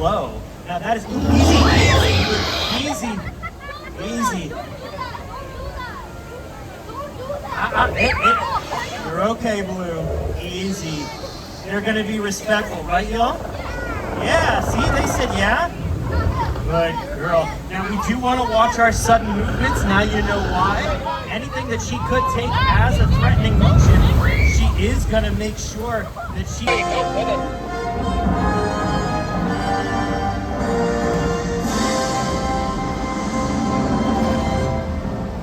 low. Now that is easy. You're okay, Blue. Easy. They're gonna be respectful, right, y'all? Yeah, see, they said yeah. Good girl. Now we do want to watch our sudden movements. Now you know why. Anything that she could take as a threatening motion, she is gonna make sure that she...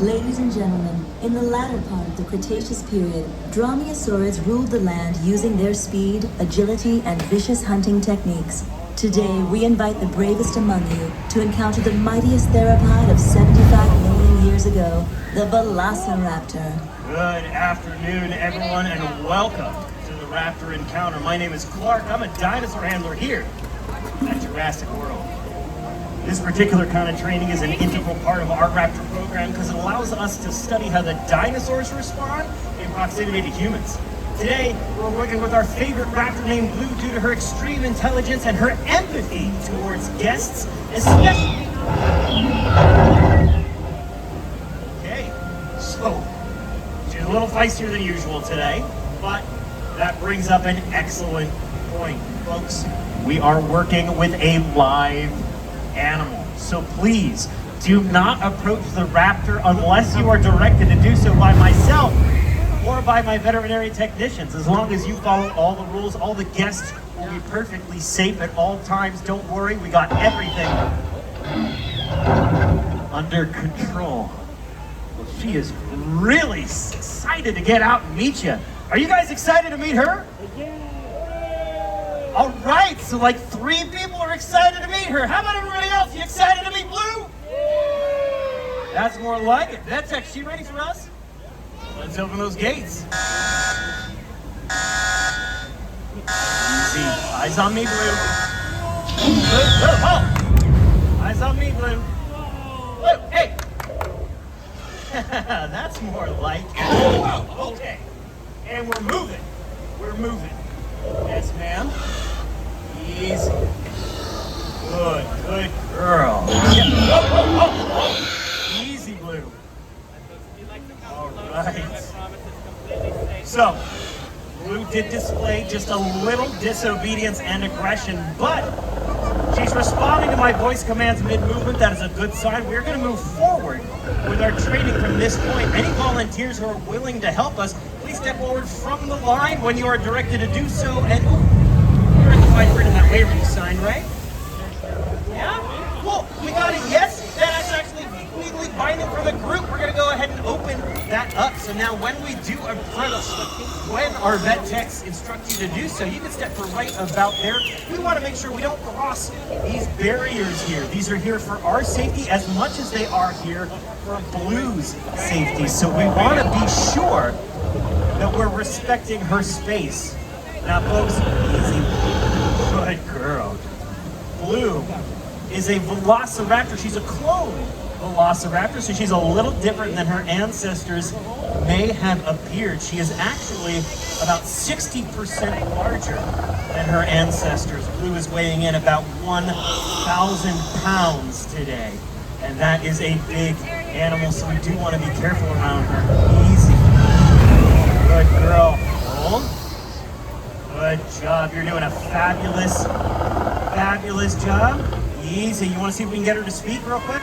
Ladies and gentlemen, in the latter part of the Cretaceous period, dromaeosaurs ruled the land using their speed, agility, and vicious hunting techniques. Today, we invite the bravest among you to encounter the mightiest theropod of 75 million years ago, the Velociraptor. Good afternoon, everyone, and welcome to the Raptor Encounter. My name is Clark. I'm a dinosaur handler here at Jurassic World. This particular kind of training is an integral part of our Raptor program because it allows us to study how the dinosaurs respond in proximity to humans. Today, we're working with our favorite raptor named Blue due to her extreme intelligence and her empathy towards guests, especially... Okay, so she's a little feistier than usual today, but that brings up an excellent point. Folks, we are working with a live animal. So please do not approach the raptor unless you are directed to do so by myself or by my veterinary technicians. As long as you follow all the rules, all the guests will be perfectly safe at all times. Don't worry, we got everything under control. Well, she is really excited to get out and meet you. Are you guys excited to meet her? All right, so like 3 people are excited to meet her. How about everybody else? You excited to meet Blue? That's more like it. That's she ready for us? Let's open those gates. Easy. Eyes on me, Blue. Blue, oh! Eyes on me, Blue. Blue, hey! That's more like it. Whoa, okay. And we're moving. Yes, ma'am. Easy. Good girl. Yeah. Easy, Blue. All right. So, Blue did display just a little disobedience and aggression, but she's responding to my voice commands mid-movement. That is a good sign. We're going to move forward with our training from this point. Any volunteers who are willing to help us, please step forward from the line when you are directed to do so. And you're identified for it in that waiver you signed, right? Yeah? Cool. We got a yes. That's actually legally binding for the group. We're going to go ahead and open that up. So now when we do approach, when our vet techs instruct you to do so, you can step for right about there. We want to make sure we don't cross these barriers here. These are here for our safety as much as they are here for Blue's safety. So we want to be sure that we're respecting her space. Now, folks, easy. Good girl. Blue is a Velociraptor. She's a clone Velociraptor, so she's a little different than her ancestors may have appeared. She is actually about 60% larger than her ancestors. Blue is weighing in about 1,000 pounds today, and that is a big animal, so we do want to be careful around her. Easy. Good girl. Hold. Good job. You're doing a fabulous job. Easy. You want to see if we can get her to speak real quick?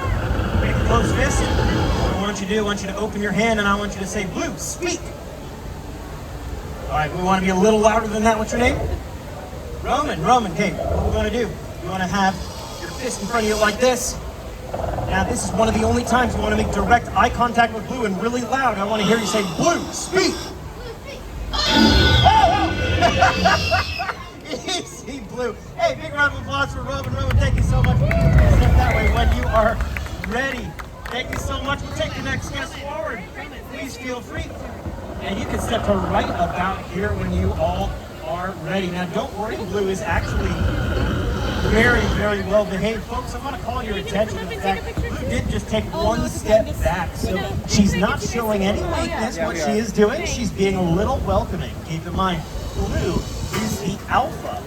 Make a closed fist. What I want you to do, I want you to open your hand and I want you to say, Blue, speak. All right, we want to be a little louder than that. What's your name? Roman. Okay, what we're going to do, you want to have your fist in front of you like this. Now, this is one of the only times you want to make direct eye contact with Blue and really loud. I want to hear you say, Blue, speak. Easy, Blue. Hey, big round of applause for Roman. Roman, thank you so much. Step that way when you are ready. Thank you so much. We'll take the next step forward. Please feel free. And you can step to right about here when you all are ready. Now, don't worry. Blue is actually very well behaved. Folks, I want to call your attention to the fact Blue did just take one step back. So she's not showing any weakness. What she is doing, she's being a little welcoming. Keep in mind, Blue is the alpha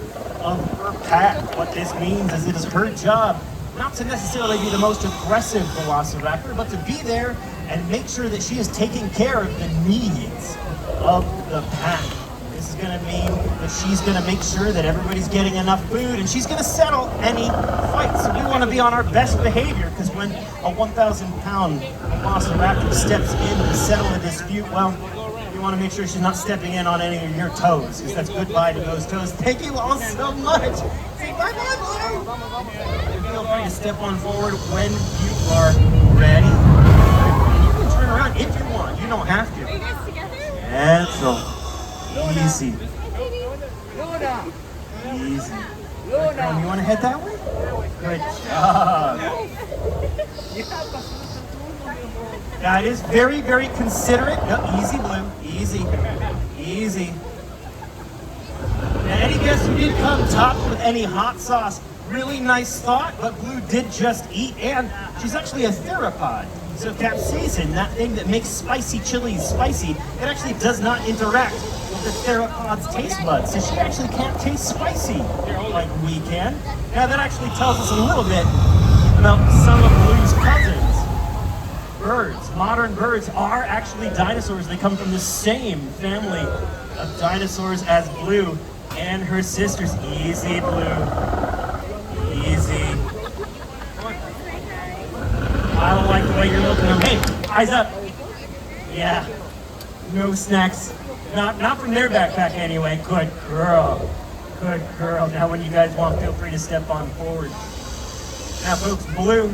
of her pack. What this means is it is her job not to necessarily be the most aggressive velociraptor, but to be there and make sure that she is taking care of the needs of the pack. This is going to mean that she's going to make sure that everybody's getting enough food, and she's going to settle any fights. So we want to be on our best behavior, because when a 1,000-pound velociraptor steps in to settle a dispute, well, you want to make sure she's not stepping in on any of your toes, because that's goodbye to those toes. Thank you all so much. Say bye-bye, Blue. Feel free to step on forward when you are ready. And you can turn around if you want. You don't have to. Are you guys together? Cancel. Easy. Easy. You want to head that way? Good job. That is very, very considerate. No, easy, Blue. Easy. Easy. Now, any guess who did come topped with any hot sauce? Really nice thought, but Blue did just eat, and she's actually a theropod. So capsaicin, that thing that makes spicy chilies spicy, it actually does not interact with the theropod's taste buds. So she actually can't taste spicy like we can. Now that actually tells us a little bit about some of Blue's cousins. Birds, modern birds are actually dinosaurs. They come from the same family of dinosaurs as Blue and her sisters. Easy, Blue. Easy. I don't like the way you're looking at them. Hey, eyes up. Yeah. No snacks. Not from their backpack anyway. Good girl. Good girl. Now when you guys want, feel free to step on forward. Now folks, Blue,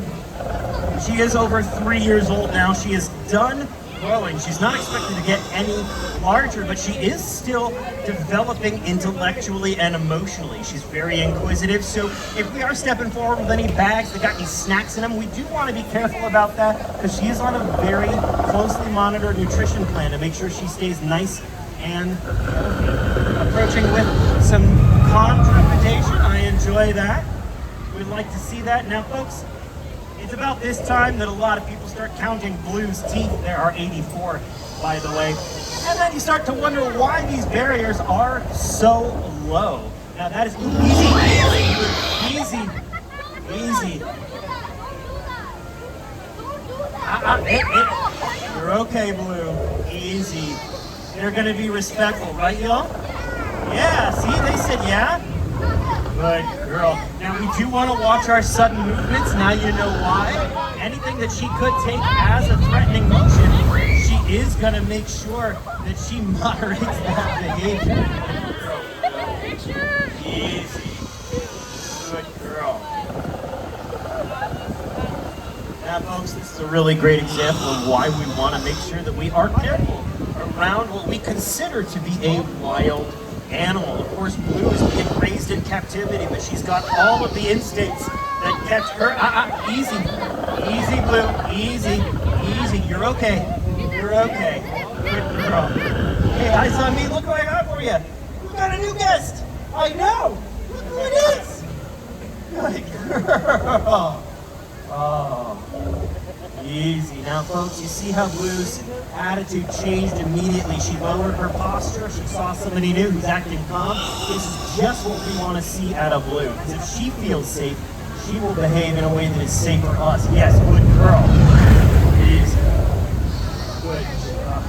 she is over 3 years old now. She is done growing. She's not expected to get any larger, but she is still developing intellectually and emotionally. She's very inquisitive, so if we are stepping forward with any bags that got any snacks in them, we do want to be careful about that, because she is on a very closely monitored nutrition plan to make sure she stays nice and healthy. Approaching with some calm trepidation. I enjoy that. We'd like to see that. Now folks, it's about this time that a lot of people start counting Blue's teeth. There are 84, by the way. And then you start to wonder why these barriers are so low. Now that is easy. You're okay, Blue. Easy. They're gonna be respectful, right, y'all? Yeah, see, they said yeah. Good girl. Now we do want to watch our sudden movements. Now you know why. Anything that she could take as a threatening motion, she is going to make sure that she moderates that behavior. Easy. Good girl. Now folks, this is a really great example of why we want to make sure that we are careful around what we consider to be a wild animal. Of course, Blue is being raised in captivity, but she's got all of the instincts that kept her. Easy, Blue, easy. You're okay. Good girl. Hey, eyes on me. Look what I got for you. We got a new guest. I know. Look who it is. Good girl. Oh. Easy. Now, folks, you see how Blue's attitude changed immediately. She lowered her posture. She saw somebody new who's acting calm. This is just what we want to see out of Blue. Because if she feels safe, she will behave in a way that is safe for us. Yes, good girl. Easy. Good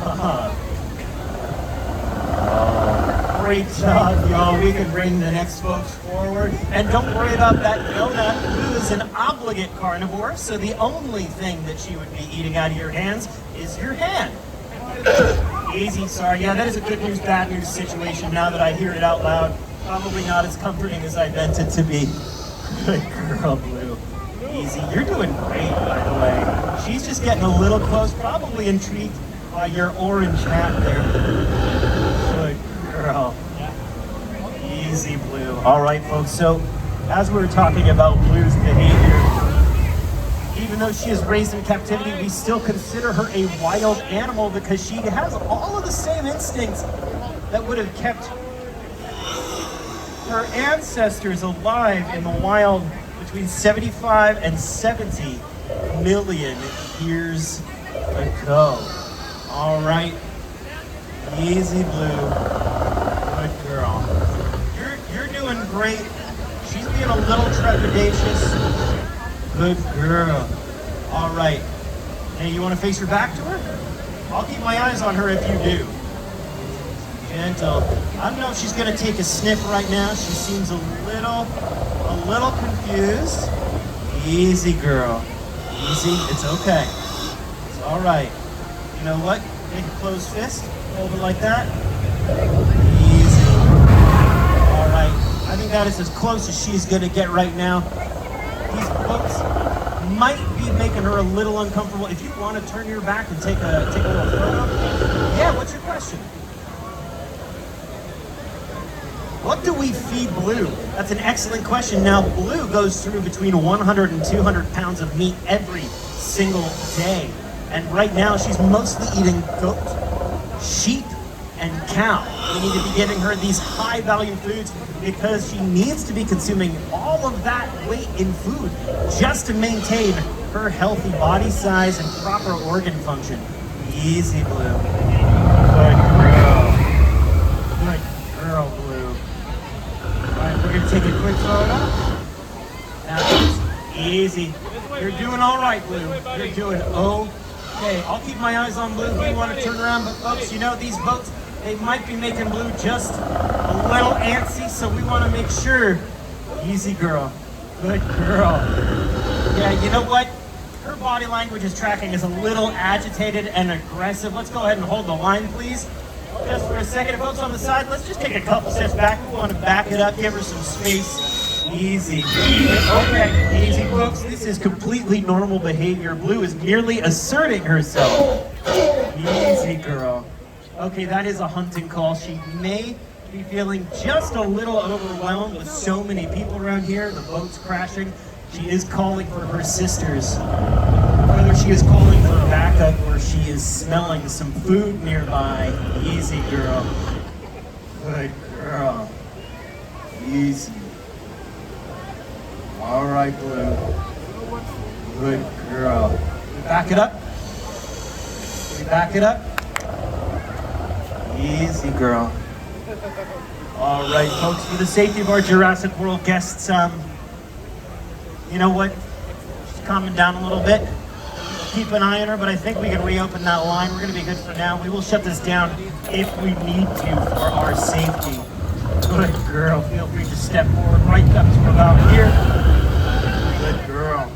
job. Oh, great job, y'all. We can bring the next folks forward. And don't worry about that donut. Blue is an obligate carnivore, so the only thing that she would be eating out of your hands is your hand. Easy, sorry. Yeah, that is a good news, bad news situation now that I hear it out loud. Probably not as comforting as I meant it to be. Good girl, Blue. Easy. You're doing great, by the way. She's just getting a little close, probably intrigued by your orange hat there. Good girl. Easy, Blue. All right, folks. So, as we were talking about Blue's behavior, even though she is raised in captivity, we still consider her a wild animal because she has all of the same instincts that would have kept her ancestors alive in the wild between 75 and 70 million years ago. All right. Easy, Blue. Good girl. You're doing great. being a little trepidatious. Good girl. All right. Hey, you want to face your back to her? I'll keep my eyes on her if you do. Gentle. I don't know if she's going to take a sniff right now. She seems a little confused. Easy, girl. Easy. It's okay. It's all right. You know what? Make a closed fist. Hold it like that. Easy. All right. I think that is as close as she's going to get right now. These books might be making her a little uncomfortable. If you want to turn your back and take a little photo. Yeah, what's your question? What do we feed Blue? That's an excellent question. Now, Blue goes through between 100 and 200 pounds of meat every single day. And right now, she's mostly eating goat, sheep, and cow. We need to be giving her these high-value foods because she needs to be consuming all of that weight in food just to maintain her healthy body size and proper organ function. Easy, Blue. Good girl. Good girl, Blue. All right, we're gonna take a quick photo. Now, easy. You're doing all right, Blue. You're doing okay. I'll keep my eyes on Blue if you want to turn around, but folks, you know these boats, they might be making Blue just a little antsy, so we want to make sure. Easy, girl. Good girl. Yeah, you know what? Her body language is tracking is a little agitated and aggressive. Let's go ahead and hold the line, please. Just for a second, folks on the side, let's just take a couple steps back. We want to back it up, give her some space. Easy. Okay, easy, folks. This is completely normal behavior. Blue is merely asserting herself. Easy, girl. Okay, that is a hunting call. She may be feeling just a little overwhelmed with so many people around here. The boat's crashing. She is calling for her sisters. Whether she is calling for backup or she is smelling some food nearby. Easy, girl. Good girl. Easy. All right, Blue. Good girl. Back it up. Back it up. Easy, girl. All right, folks, for the safety of our Jurassic World guests, you know what? She's calming down a little bit. Keep an eye on her, but I think we can reopen that line. We're going to be good for now. We will shut this down if we need to for our safety. Good girl. Feel free to step forward right up to about here. Good girl.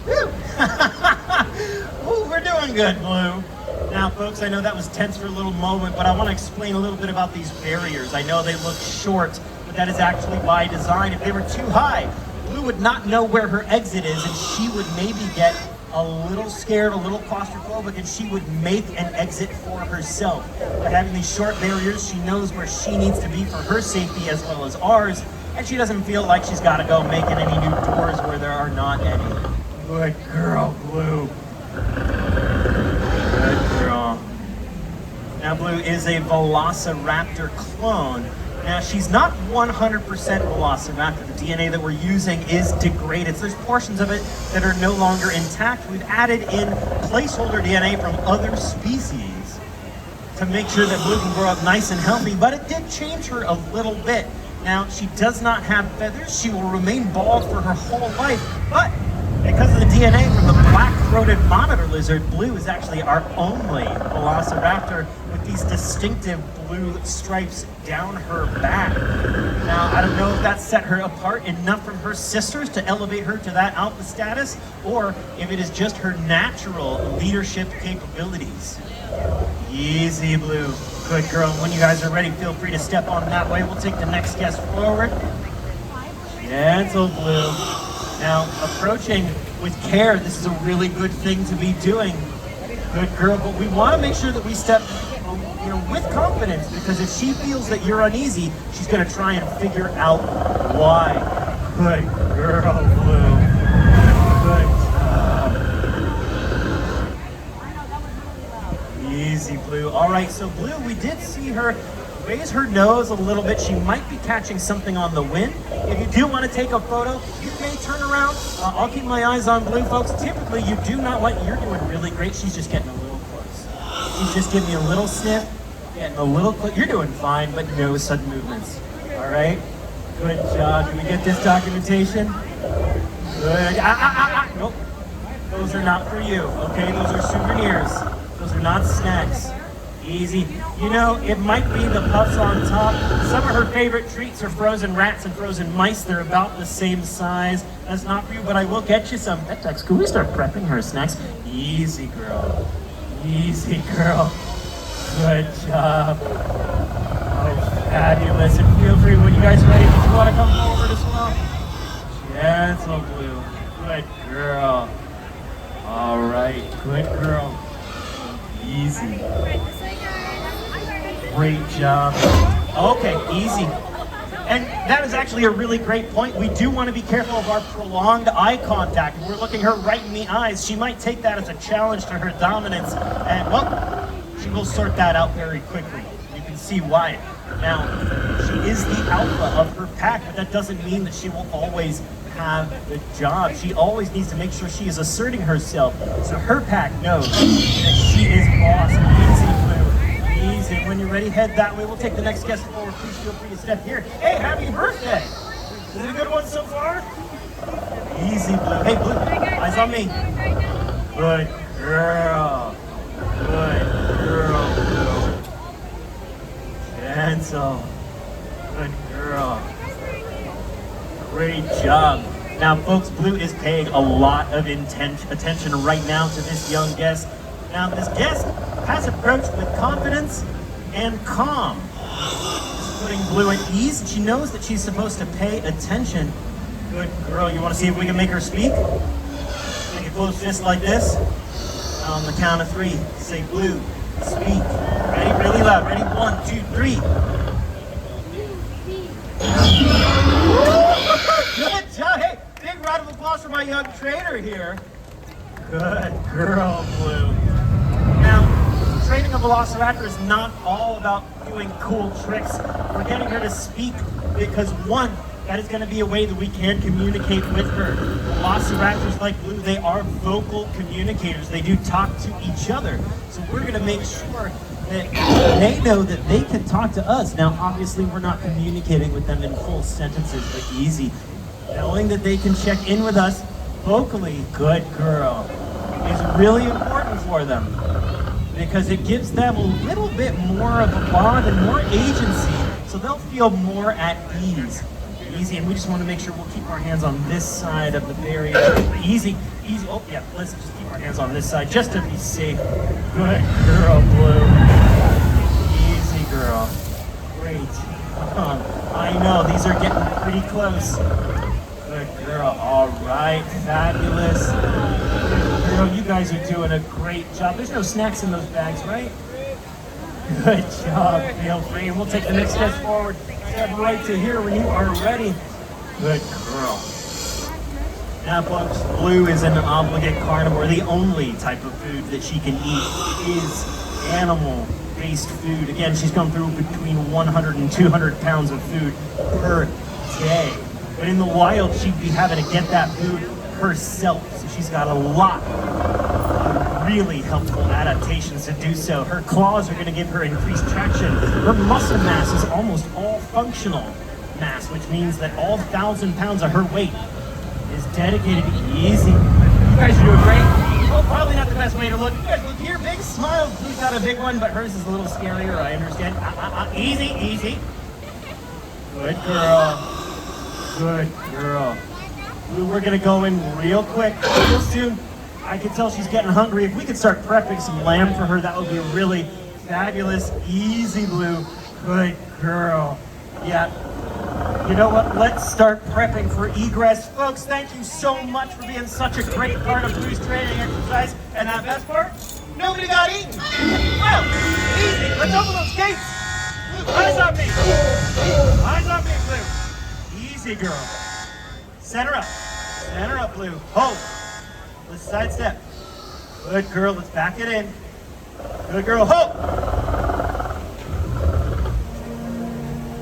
Woo! Ooh, we're doing good, Blue. Now, folks, I know that was tense for a little moment, but I want to explain a little bit about these barriers. I know they look short, but that is actually by design. If they were too high, Blue would not know where her exit is, and she would maybe get a little scared, a little claustrophobic, and she would make an exit for herself. By having these short barriers, she knows where she needs to be for her safety as well as ours, and she doesn't feel like she's got to go making any new doors where there are not any. Good girl, Blue. Good girl. Now, Blue is a Velociraptor clone. Now, she's not 100% Velociraptor. The DNA that we're using is degraded. So there's portions of it that are no longer intact. We've added in placeholder DNA from other species to make sure that Blue can grow up nice and healthy, but it did change her a little bit. Now, she does not have feathers. She will remain bald for her whole life, but because of the DNA from the black-throated monitor lizard, Blue is actually our only Velociraptor with these distinctive blue stripes down her back. Now, I don't know if that set her apart enough from her sisters to elevate her to that alpha status, or if it is just her natural leadership capabilities. Easy, Blue. Good girl. When you guys are ready, feel free to step on that way. We'll take the next guest forward. Gentle, Blue. Now, approaching with care, this is a really good thing to be doing. Good girl, but we want to make sure that we step, with confidence, because if she feels that you're uneasy, she's going to try and figure out why. Good girl, Blue. Good job. Easy, Blue. All right, so Blue, we did see her raise her nose a little bit. She might be catching something on the wind. If you do want to take a photo, you may turn around. I'll keep my eyes on Blue, folks. Typically, you do not want, you're doing really great. She's just getting a little close. She's just giving me a little sniff, getting a little close. You're doing fine, but no sudden movements. All right? Good job. Can we get this documentation? Good. Nope. Those are not for you, okay? Those are souvenirs. Those are not snacks. Easy. You know, it might be the puffs on top. Some of her favorite treats are frozen rats and frozen mice. They're about the same size. That's not for you, but I will get you some. Betex, can we start prepping her snacks? Easy, girl. Easy, girl. Good job. Oh, fabulous. And feel free, when you guys are ready, if you want to come forward as well. Gentle, Blue. Good girl. All right, good girl. Easy. Great job. Okay, easy. And that is actually a really great point. We do want to be careful of our prolonged eye contact. If we're looking her right in the eyes, she might take that as a challenge to her dominance. And, well, she will sort that out very quickly. You can see why. Now, she is the alpha of her pack, but that doesn't mean that she will always have the job. She always needs to make sure she is asserting herself, so her pack knows that she is boss. Easy, Blue. Easy. When you're ready, head that way. We'll take the next guest forward. Please feel free to step here. Hey, happy birthday! Is it a good one so far? Easy, Blue. Hey, Blue, eyes on me. Good girl. Good girl, Blue. Gentle. Good girl. Great job. Now, folks, Blue is paying a lot of attention right now to this young guest. Now, this guest has approached with confidence and calm. Just putting Blue at ease. She knows that she's supposed to pay attention. Good girl. You want to see if we can make her speak? Make it close just like this. On the count of 3, say Blue, speak. Ready? Really loud. Ready? 1, 2, 3. Good job. Hey, big round of applause for my young trainer here. Good girl, Blue. Now, training a Velociraptor is not all about doing cool tricks. We're getting her to speak because, one, that is going to be a way that we can communicate with her. Velociraptors like Blue, they are vocal communicators. They do talk to each other. So we're going to make sure that they know that they can talk to us. Now, obviously, we're not communicating with them in full sentences, but easy. Knowing that they can check in with us vocally, good girl, is really important for them because it gives them a little bit more of a bond and more agency, so they'll feel more at ease. Easy, and we just want to make sure we'll keep our hands on this side of the barrier. Easy, easy. Oh, yeah, let's just keep our hands on this side just to be safe. Good girl, Blue. Easy, girl. Great. I know, these are getting pretty close. Good girl. All right, fabulous. Good girl, you guys are doing a great job. There's no snacks in those bags, right? Good job. Feel free, and we'll take the next step forward. Step right to here when you are ready. Good girl. Now, folks, Blue is an obligate carnivore. The only type of food that she can eat is animal-based food. Again, she's gone through between 100 and 200 pounds of food per day. But in the wild, she'd be having to get that food herself. So she's got a lot of really helpful adaptations to do so. Her claws are going to give her increased traction. Her muscle mass is almost all functional mass, which means that all 1,000 pounds of her weight is dedicated to easy. You guys are doing great. Well, probably not the best way to look. You guys look here, big smiles. Blue's got a big one, but hers is a little scarier, I understand. Easy, easy. Good girl. Good girl. Blue, we're gonna go in real quick, real soon. I can tell she's getting hungry. If we could start prepping some lamb for her, that would be really fabulous. Easy, Blue. Good girl. Yeah. You know what? Let's start prepping for egress. Folks, thank you so much for being such a great part of Blue's training exercise. And that best part? Nobody got eaten. Well, easy. Let's open those gates. Blue, eyes on me. Eyes on me, Blue. Easy, girl. Center up. Center up, Blue. Hold. Let's sidestep. Good girl. Let's back it in. Good girl. Hold.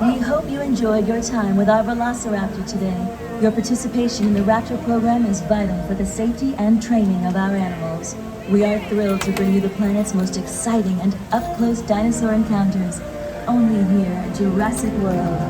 We hope you enjoyed your time with our Velociraptor today. Your participation in the Raptor program is vital for the safety and training of our animals. We are thrilled to bring you the planet's most exciting and up-close dinosaur encounters. Only here at Jurassic World.